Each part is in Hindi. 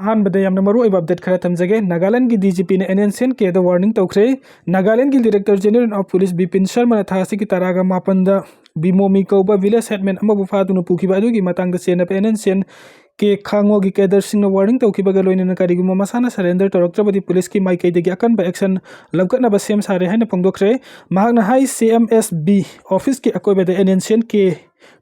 अहमद मरु अपडेट खरा थमजगे नागालैंड की डीजीपी ने एनएनसीएन के वार्निंग तौरे नागालैंड की director general of police Bipin Sharma ने थासी की तरागा मापन बिमोमी कौब विलेज हेडमैन फादुन पुखिबा चेनप एनएनसीएन के खांगो की कैडर सिंह वार्निंग तौखिबगा लोइनना करिगुम मसाना सरेंडर तौरक्त्रबदि पुलिस की माइकैदगी अकनब एक्शन लवकनब सेम सारे हैन फोंदोखरे महाकना हाई सीएमएसबी ऑफिस के अकोबद एनएनसीएन के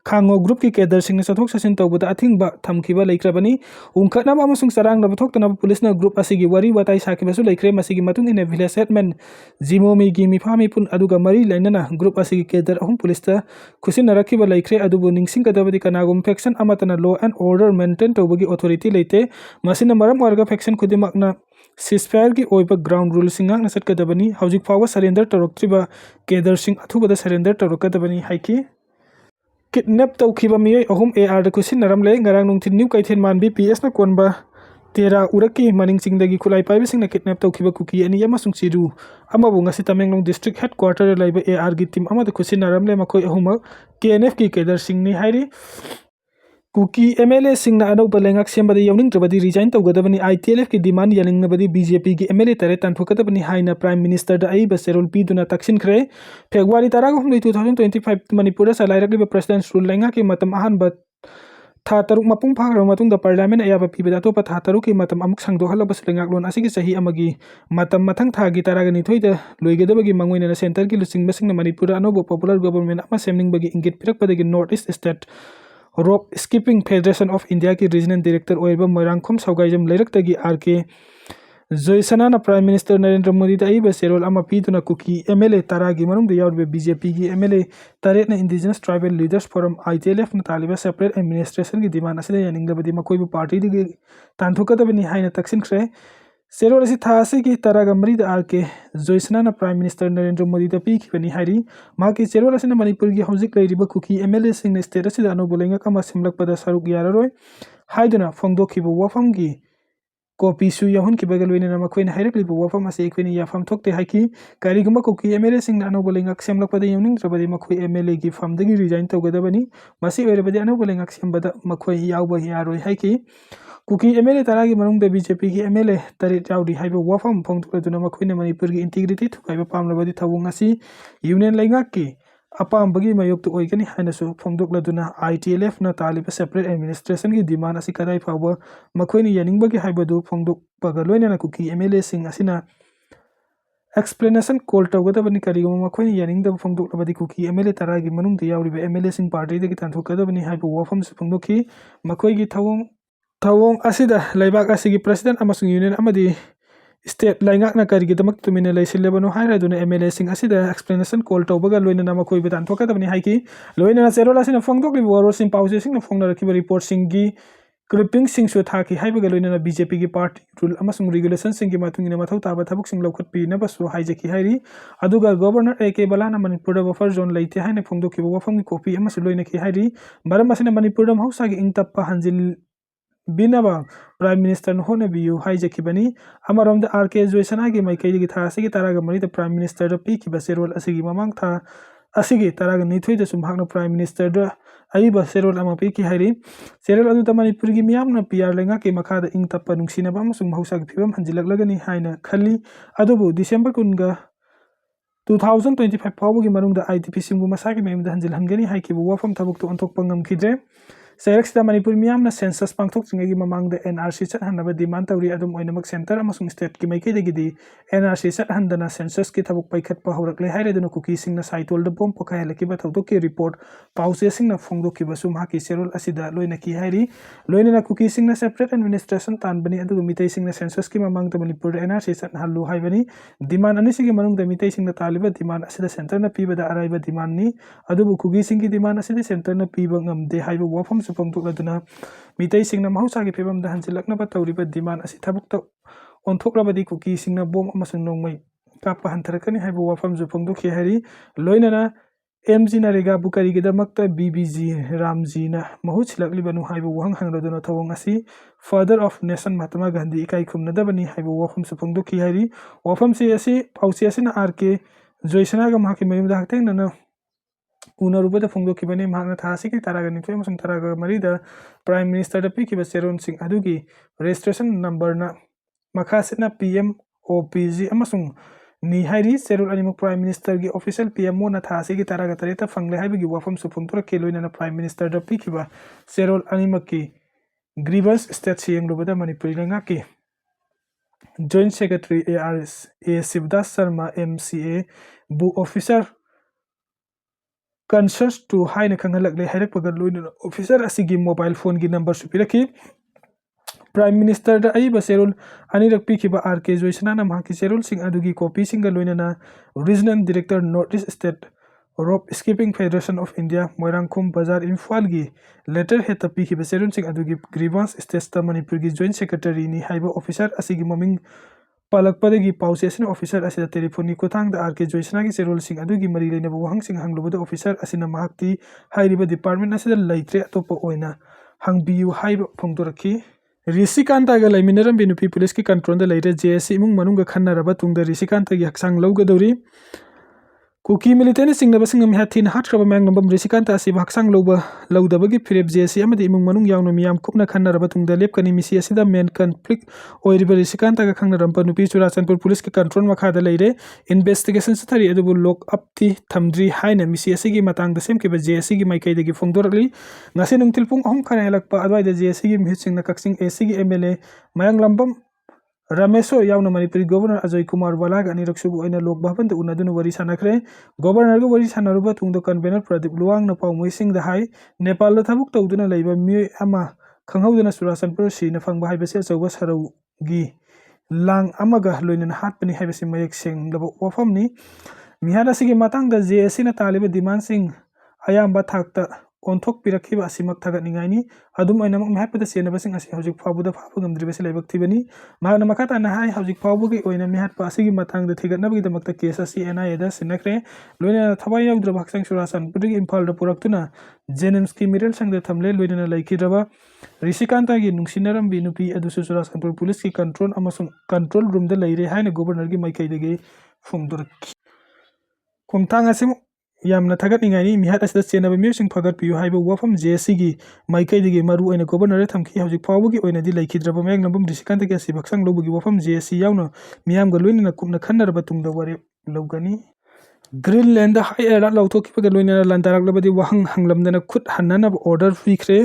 खांगो ग्रुप की कैडर सिंह सथोक सचिन तौबदा अथिंगबा थमखिबा लेख्रबनी उनखनब अमसुंग सरंगनब थोक्तनब पुलिस ना ग्रुप असिगी वरी वाताई साखिबसु लेख्रे मसिगी मतुंग इन विलेज हेडमैन जिमोमी गी मिफामी पुन अदुगा मरी लैनना ग्रुप असिगी कैडर अहुम पुलिस ता खुसिनरखिबा लेख्रे अदुबु निंगसिंगकदबदि कनागुम फैक्शन अमतना लॉ एंड ऑर्डर मेंटेन तौबगी अथॉरिटी लेते मसिना मरम वर्ग फैक्शन खुदिमकना सीजफायर की ओइबा ग्राउंड रूल सिंगांग नसटकदबनी हौजिक फाव सरेंडर तौरक्त्रिबा कैडर सिंह अथुबदा सरेंडर तौरकदबनी हाइकी किडनैप तौखिबा मियोय अहुम एआर खुसिनरमले ngarang nungthin new Keithelmanbi PS ना कोनबा तेरा उरकी मनिंग चिंगदगी खुलाई पाइबसिंग किडनैप तौखिबा कुकी अनि अमसुंग चिरु अमबु ngasi तमेंगलोंग डिस्ट्रिक्ट हेडक्वार्टर लाइबा एआर की टीम अमद खुसिनरमले मखोय अहुम केएनएफ की कैडर सिंह नि हाइरी कुकी एमएलए सिंह अनौब लेंगाक सेमबद यौनिंगद्रबदि रिजाइन तौगदबनी आईटीएलएफ की डिमांड यानिंगनबदि बीजेपी की एमएलए तरे तानथोकदबनी हाइना प्राइम मिनिस्टर द अइबा सेरोल पीदुना तक्सिनख्रे फेब्रुवारी 2025 मणिपुर सलाइरकलिबा प्रेसिडेंट रूल लेंगा की मतम अहनब था तरुक मपुंग फाग्रब मतुंगदा पार्लियामेंट अयाबा पीबदा अतोपा था तरुक की मतम अमुक संदोहलबस लेंगाकलोन असिगी सही अमगी मतम मथंग थागी तरागा निथोइदा लोइगदबगी मंगोइना सेंटर की लुसिंगबसिंग मणिपुर अनौब पॉपुलर गवर्नमेंट अमा सेमनिंगबगी इंगित पिरकपदगी North east state rope skipping federation of India की रीजनल डायरेक्टर ओइबा मोइरांगखोम सौगाइजम लेरक्तगी RK Joysana prime minister Narendra Modi अइबा सेरोल अमा पीदुना कुकी एमएलए तरागी मनुंगदा यावबे बीजेपी की एमएलए तरेटना indigenous tribal leaders forum ITLF ना तालिबा सेपरेट एडमिनिस्ट्रेशन की डिमांड असिदा यानिंगदबदि मखोइबु पार्टी दिगी तानथोकदबनि हाइना तक्सिनख्रे सेरोल असि थासे की तरागा मरीदा RK Joysana prime minister Narendra Modi पीखिबनि हाइरी माकी सेरोल असिना मणिपुर की हौजिक लैरिबा कुकी एमएलए सिंह स्टेट असिदा अनौब लेंगाक अमा सेमलकपदा सरुक याररोय हाइदुना फोंदोखिबा वाफमगी कॉपीसु याहुनखिबगा लोइनना मखोइना हाइरकलिबा वाफम असे एखोइना याफम थोक्ते हाइकी करिगुम्बा कुकी एमएलए सिंह अनौब लेंगाक सेमलकपदा याउनिंगद्रबदि मखोइ एमएलए की फमदगी रिजाइन तौगदबनि मसी ओइरबदि अनौब लेंगाक सेमबदा मखोइ यावबा यारोय हाइकी कुकी एमएलए तरागी मनुंगदा बीजेपी की एमएलए तरेट यावरी हाइबा वाफम फोंदोक्लदुना मखोइना मणिपुर की इंटीग्रिटी थुकाइबा पामलबदि थवुंग असी यूनियन लेंगाक की अपामबगी मायोक्तु ओइगनि हाइनसु फोंदोक्लदुना आईटीएलएफ ना तालिबा सेपरेट एडमिनिस्ट्रेशन की डिमांड असी कदाइ फावबा मखोइना यानिंगबगी हाइबदु फोंदोक्पगा लोइनना कुकी एमएलए सिंह असिना एक्सप्लेनेशन कॉल तौगदबनि करिगुम मखोइना यानिंगदब फोंदोक्लबदि कुकी एमएलए तरागी मनुंगदा यावरिबा एमएलए सिंह पार्टी तानथोकदबनि हाइबा वाफम से फोंदोखि मखोइगी थवोंग असिदा लैबाक असिगी प्रेसिडेंट अमसुंग यूनियन अमदी स्टेट लाइंगाकना करिगिदमक तुमिना लैसिलेबनो हाइरादुना एमएलए सिंह असिदा एक्सप्लेनेशन कॉल तौबगा लोइनना मखोइबा तानथोकदबनि हाइकी लोइनना सेरोल असिना फोंदोक्लिबा वारोसिंग पाउसेसिंग फोंगनरखिबा रिपोर्ट सिंगी क्लिपिंग सिंगसु थाकी हाइबगा लोइनना बीजेपी की पार्टी रूल अमसुंग रेगुलेशन सिंगी मातुंगिना मथौ ताबा थबुकसिंग लौखटपिनबसु हाइजकी हाइरी अदुगा गवर्नर एके बलाना मणिपुर बफर जोन लैते हाइना फोंदोक्खिबा वाफमगी कॉपी अमसु लोइनकी हाइरी मरम असिना मणिपुर महौसागी इंगतप्पा हंजिल बिनबा प्राइम मिनिस्टर होनबियु हाइजखिबनी अमरोमद आरके जयसना की माइकैदगी था असिगी तरागा मरीदा प्राइम मिनिस्टर पीखिबा सेरोल असिगी ममांग था असिगी तरागा निथोइदा सुमहागना प्राइम मिनिस्टर अइबा सेरोल अमा पीखि हाइरी सेरोल अदुदा मणिपुर की मियामना पीआर लेंगा के मखादा इंग तप्पा नुंगसिनबा अमसुंग महौसागी फिबम हंजिलकलगनी हाइना खल्ली अदुबु डिसेंबर 2025 फावबगी मनुंगदा आईटीपी सिंगु मसागी मेमदा हंजिलहनगनी हाइकिबु वाफम थबुकतो अंथोकपा ngamkhidre सेरेक्सदा मणिपुर मियामना सेंसस पांगथोकचिंगगी ममांगदा एनआरसी चटहनबा डिमांड तौरी अदुम ओइनमक सेंटर अमसुंग स्टेट की माइकैदगिदी एनआरसी चटहनदना सेंसस की थबुक पैखटपा हौरकले हाइरेदुना कुकी सिंगना साइतोलदा बोम पखायलकिबा थौदोककी रिपोर्ट पाउसे सिंगना फोंदोकिबसु माकी सेरोल असिदा लोइनकी हाइरी लोइनना कुकी सिंगना सेपरेट एडमिनिस्ट्रेशन तानबनी अदुगा मितै सिंगना सेंसस की ममांगदा मणिपुर एनआरसी चटहल्लु हाइबनी डिमांड अनिसिगी मनुंगदा मितै सिंगना तालिबा डिमांड असिदा सेंटरना पीबदा अराइबा डिमांड नि अदुबु कुकी सिंगी डिमांड असिदा सेंटरना पीबा ngamde हाइबा वाफम फोंदोक्लदुना मितै सिंगना महौसागी फिबमदा हंजिलकनबा तौरिबा डिमांड असि थबुकता ओंथोक्लबदि कुकी सिंगना बोम अमसुंग नोंमै कापा हंथरकनी हाइबा वाफम फोंदोखि हाइरी लोइनना एमजी नरेगा बुकारिगिदमक्ता बीबीजी रामजीना महु छिलकलिबनु हाइबा वहंग हंगलदुना थवंग असि father of nation Mahatma Gandhi इकाई खुमनदबनी हाइबा वाफम फोंदोखि हाइरी वाफम से असि पाउसी असिना आरके जयसनागा माकी मयुमदा हक्तेंगना उनरुबदा फोंदोखिबने महांगना थासिकी तारागा निथोय अमसुंग तारागा मरीदा प्राइम मिनिस्टर दा पीखिबा सेरोनसिंग अदुगी रजिस्ट्रेशन नंबर ना मखासिना पीएम ओपीजी अमसुंग नि हाइरी सेरोल अनिमक प्राइम मिनिस्टर की ऑफिशियल पीएमओ ना थासिकी तारागा तरेता फंगले हाइबगी वाफम सुफुंतुरा केलोइना प्राइम मिनिस्टर दा पीखिबा सेरोल अनिमक की ग्रीवेंस स्टेट सियंगलुबदा मणिपुरी ना की joint secretary ARS A Shivdas Sharma MCA बु ऑफिसर कंसर्स टू हाइन खंगलकले हाइरकपगा लोइना ऑफिसर असिगी मोबाइल फोन की नंबर सुपिरकी प्राइम मिनिस्टर दा अइबा सेरोल अनिरक पीखिबा आरके जोइसना ना माकी सेरोल सिंग अदुगी कॉपी सिंग लोइना regional director north east state rope skipping federation of India Moirangkhom Bazar Imphal की लेटर हेत पीखिबा सेरोल सिंग अदुगी ग्रीवेंस स्टेट मणिपुर की जॉइंट सेक्रेटरी नि हाइबा ऑफिसर असिगी ममिंग पालकपदगी पाउसेसन ऑफिसर असिदा टेलीफोनी खुथांग आरके जोइसना की सेरोल सिंग अदुगी मरी लेनब वहंग सिंग हंगलुबद ऑफिसर असिना महाक्ति हाइरिबा डिपार्टमेंट असिदा लैत्रे अतोप ओइना हंगबियु हाइबा फोंदोरखी ऋषिकांता लैमिनरम नुपी पुलिस की कंट्रोल लेरे जेएससी इमुंग मनुंग खन्नरबा तुंग ऋषिकांता की हक्सांग लौगदौरी कुकी मिलिटेंट सिंगनबसिंग मिहात थीन हाटख्रब मैंग नंबम ऋषिकांता असि हक्सांग लौदबगी फिरेब जेएससी अमदि इमुंग मनुंग यावनो मियाम खुपना खन्नरबा तुंग लेपकनी मिसी असिदा मेन कन्फ्लिक्ट ओइरिबा ऋषिकांता का खंगनरम नुपी चुराचंदपुर पुलिस के कंट्रोल मखादा लेरे इन्वेस्टिगेशन सथरी अदुबु लॉक अप थी थमद्री हाइना मिसी असिगी मतंग सेमकेबा जेएससी की माइकैदगी फोंदोरली ngasi nungtil pung ahum khana helakpa adwaida JSC की मिहित सिंगना कक्सिंग एसी की एमएलए मयांग लंबम रमेशो यावना मणिपुरी गवर्नर अजय कुमार वालाग अनिरक्षुबु ओइना लोक भवन द उनादुनु वरी सानाखरे गवर्नर को वरी सानारुबा तुंग द कन्वेनर प्रदीप लुवांग न पाउ मोइसिंग द हाई नेपाल द थबुक तौदुना लैबा मिय अमा खंगौदना सुरासनपुर सिना फंगबा हाइबसे अचौबा सरौगी लांग अमगा लोइना हाटपनि हाइबसे मयक सेंगलब वफमनि मिहाद असिगी मतंग द जेएससी न तालिबा डिमांड सिंग अयाम्बा थाकता ओंथोक पिरखिबा असिमक थागतनिंगाइनि अदुम ओइनमक मिहाटपदा सेनबसिंग असि हौजिक फावबुदा फाफ गमद्रिबसे लाइबक थिबनि मागना मखाता ना हाय हौजिक फावबुगी ओइना मिहाटपा असिगी मतंग द थिगतनबगी दमकता केस असि एनआईए दा सिनखरे लोइना थबाय यावद्रब हक्संग सुरासनपुरगी इम्फाल द पुरक्तुना जेनेम्स की मिरल संग द थमले लोइना लाइखिद्रबा ऋषिकांता की नुंसिनरम बिनुपी अदुसु सुरासनपुर पुलिस की कंट्रोल रूम द लैरे हायना गवर्नर की माइकैदगी फोंदुर खुमथांग असिम यामना थागतनिंगाइनि मिहात असिदा चेनबा मिउसिंग फगतपियु हाइबा वफम जेएससी की माइकैदगी मरु ओइना गवर्नर थमखि हौजिक फावबगी ओइनादि लैखिद्रबा मयंग नंबम ऋषिकांत के असि भक्संग लौबगी वफम जेएससी यावनो मियाम गलोइना कुपना खन्नरबा तुंगदा वरे लौगनी ग्रीनलैंड हाई एलर्ट लौथोखिबगा लोइना लंदारकलबदि वहंग हंगलमदना खुद हन्ननब ऑर्डर फिख्रे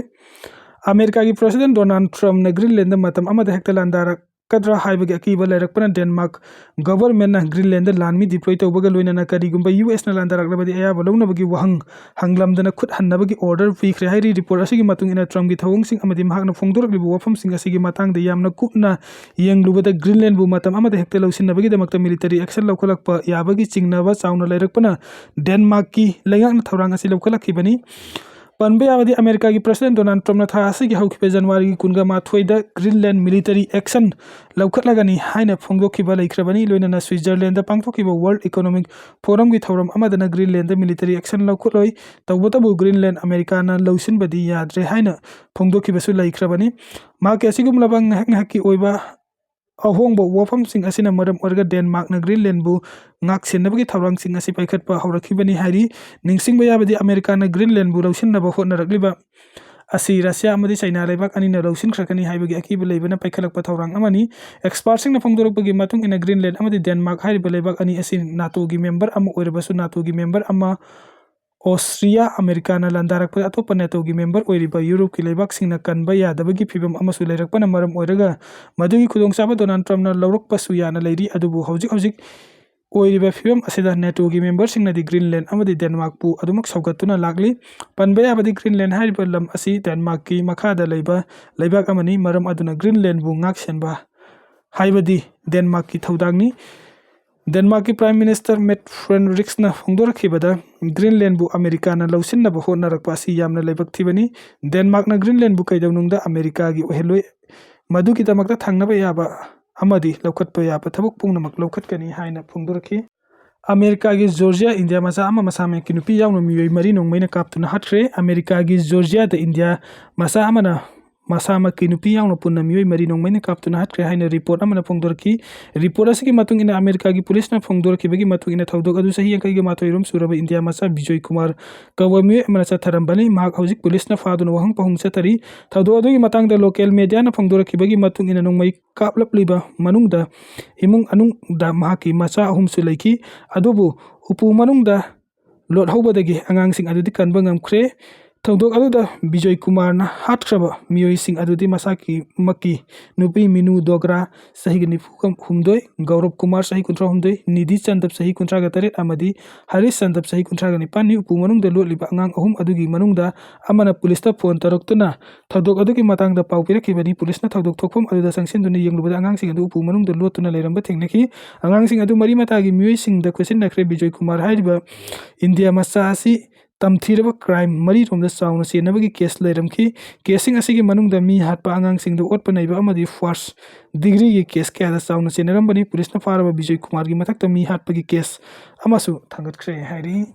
अमेरिका की प्रेसिडेंट डोनाल्ड ट्रम्प ने ग्रीनलैंड मतम अमद हेक्ता लंदारक कद्रा हाइबगे अकीबा लेरकपना डेनमार्क गवर्नमेंट ग्रीनलैंड लानमी डिप्लॉय तौबगा लोइना करिगुंबा यूएस न लंदारकलबदि अयाबा लौनबगी वहंग हंगलमदना खुद हन्नबगी ऑर्डर फिख्रे हाइरि रिपोर्ट असिगी मतुंग इना ट्रम्प की थवंगसिंग अमदि महाकना फोंदोरकलिबु वफमसिंग असिगी मतंगदा यामना कुपना येंगलुबदा ग्रीनलैंड बु मतम अमद हेक्ता लौसिनबगी दमकता मिलिटरी एक्शन लौखलकपा याबगी चिंगनबा चाउना लेरकपना डेनमार्क की लैंगांगना थौरांग असि लौखलखिबनी पनबे यावदि अमेरिका की प्रेसिडेंट डोनाल्ड ट्रम्प था असि हौखिबे जनवरी की कुनगा माथोइदा ग्रीनलैंड मिलिटरी एक्शन लौखलगनी हाइना फोंदोखिबा लैख्रबनी लोइना स्विट्जरलैंड पांगथोखिबा वर्ल्ड इकोनॉमिक फोरम की थौरम अमदना ग्रीनलैंड मिलिटरी एक्शन लौखलोय तौबतबु ग्रीनलैंड अमेरिका ना लौसिनबदि याद्रे हाइना फोंदोखिबसु लैख्रबनी माके असिगुमलबा ngahak ओइबा अहोंग वफम सिंग असिना मरम ओरगा डेनमार्क न ग्रीनलैंड बु ngak सेनबगी थौरंग सिंग असि पाइखतपा हौरखिबनी हारि निंगसिंगबा याबदि अमेरिका न ग्रीनलैंड बु लौसिनबा होनरकलिबा असि रशिया अमदि चाइना लेबाक अनि न लौसिनख्रकनी हाइबगी अकिबा लेबना पाइखलकपा थौरंग अमनि एक्सपर्ट सिंग न फोंदोरकबगी मतुंग इना ग्रीनलैंड अमदि डेनमार्क हाइबा लेबाक अनि असि नाटो की मेंबर अम ओइरबसु नाटो की मेंबर अमा ऑस्ट्रिया अमेरिका न लंदारक अतोप नेटो की मेंबर ओइरिबा यूरोप की लेबाक सिंगना कनबा यादबगी फिबम अमसु लेरकपना मरम ओइरगा मदुगी खुदोंगचाबा डोनाल्ड ट्रम्प न लौरकपसु याना लैरि अदुबु हौजिक ओइरिबा फिबम असिदा नेटो की मेंबर सिंगनादि ग्रीनलैंड अमदि डेनमार्क पु अदुमक सौगतुना लागली पनबा याबदि ग्रीनलैंड हाइबा लम असि डेनमार्क की मखादा लैबा लेबाक अमनि मरम अदुना ग्रीनलैंड बु ngak senba हाइबदि डेनमार्क की थौदांगनि डेनमार्क की प्राइम मिनिस्टर मेट फ्रेडरिक्स न फोंदोरखिबदा ग्रीनलैंड बु अमेरिका न लौसिनबा होनरकपा असि यामना लेबाक थिबनी डेनमार्क न ग्रीनलैंड बु कैदौनुंगदा अमेरिका की ओहेलोय मदुकी दमकता थांगनबा याबा अमदि लौखतपा याबा थबुक पुंगनमक लौखतकनी हाइना फोंदोरखि अमेरिका की जॉर्जिया इंडिया मसा अमा मसा में की नुपी यावनो मियोय मरी नोंगमैना कापतुना हटख्रे अमेरिका की जॉर्जिया द इंडिया मसा अमना masamaki nupi yauna punna mioi mari nongmaini kaptuna hatkre haina report amana phongdorki report asigi matung ina America gi police na phongdorki bagi matung ina thaudok adu sahi angkai gi matoi rom suraba India masa Bijoy Kumar kawa mioi amana chatharambani mahak hojik police na faduna wahang pahung chatari thaudok adu gi matang da local media na phongdorki bagi matung ina nongmai kaplap liba manung da imung anung da mahaki macha ahum su laiki adubu upu manung da lot hobadagi angang sing adudi kanba ngamkhre thaudok adu da Bijoy Kumar na hatkraba mioi sing adudi masaki maki nupi minu dogra sahi gni phukam humdoi Gaurav Kumar sahi kuntra humdoi Nidhi Chandap sahi kuntra ga taret amadi Haris Chandap sahi kuntra ga nipan ni upu manung da lot liba angang ahum adugi manung da amana police ta phone taroktuna thaudok adugi matang da pau pirak bani police na thaudok thokpham adu da sangsen duni yenglubada angang sing adu upu manung da lot tuna leiramba thengnaki angang sing adu mari mata gi mioi sing da question nakre Bijoy Kumar haiba India masa asi tamthiraba crime mari romda sauna senabagi case leiramki casing asigi manungda mi hatpa angang singda otpa naiba amadi first degree gi case kya da sauna senarambani police na faraba Bijoy Kumar gi mathakta mi hatpa gi case amasu thangat khre hairi